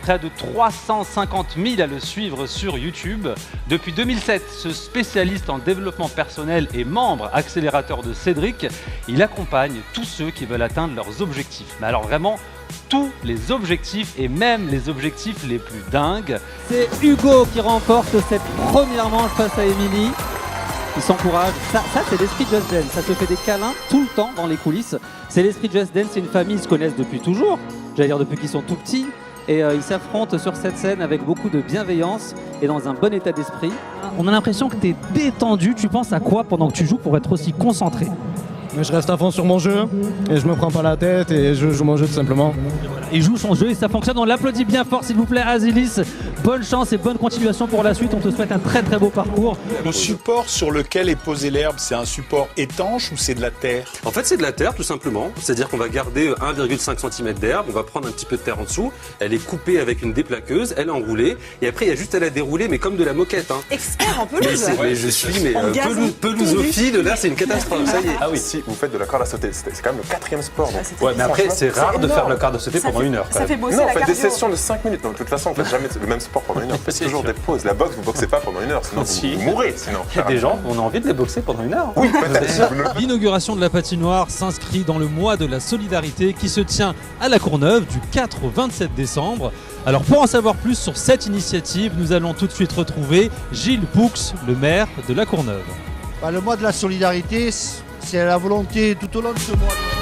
près de 350 000 à le suivre sur YouTube. Depuis 2007, ce spécialiste en développement personnel et membre accélérateur de Cédric, il accompagne tous ceux qui veulent atteindre leurs objectifs. Mais alors vraiment, tous les objectifs et même les objectifs les plus dingues. C'est Hugo qui remporte cette première manche face à Émilie. Il s'encourage. Ça c'est l'esprit Just Dance. Ça se fait des câlins tout le temps dans les coulisses. C'est l'esprit Just Dance. C'est une famille, ils se connaissent depuis toujours. J'allais dire depuis qu'ils sont tout petits. Et ils s'affrontent sur cette scène avec beaucoup de bienveillance et dans un bon état d'esprit. On a l'impression que tu es détendu. Tu penses à quoi pendant que tu joues pour être aussi concentré? Je reste à fond sur mon jeu et je me prends pas la tête et je joue mon jeu tout simplement. Il joue son jeu et ça fonctionne. On l'applaudit bien fort s'il vous plaît, Azilis. Bonne chance et bonne continuation pour la suite. On te souhaite un très très beau parcours. Le support sur lequel est posée l'herbe, c'est un support étanche ou c'est de la terre? En fait, c'est de la terre tout simplement. C'est-à-dire qu'on va garder 1,5 cm d'herbe, on va prendre un petit peu de terre en dessous. Elle est coupée avec une déplaqueuse, elle est enroulée et après il y a juste à la dérouler, mais comme de la moquette. Hein. Expert en pelouse. Mais je suis pelousophile, là c'est une catastrophe, ça y est. Ah oui, si vous faites de la corde à sauter, c'est quand même le 4e sport. Donc. Ouais, mais après, c'est rare de faire le quart de sauter pendant une heure. Ça fait bosser Non, la on fait des cardio. sessions de 5 minutes. Donc, de toute façon, on fait jamais le même sport pendant une heure. Faites toujours des pauses. La boxe, vous boxez pas pendant une heure, sinon Si. vous mourrez. Sinon. Il y a des gens, on a envie de les boxer pendant une heure. Oui, peut-être. L'inauguration de la patinoire s'inscrit dans le mois de la solidarité qui se tient à La Courneuve du 4 au 27 décembre. Alors pour en savoir plus sur cette initiative, nous allons tout de suite retrouver Gilles Poux, le maire de La Courneuve. Le mois de la solidarité, c'est la volonté tout au long de ce mois.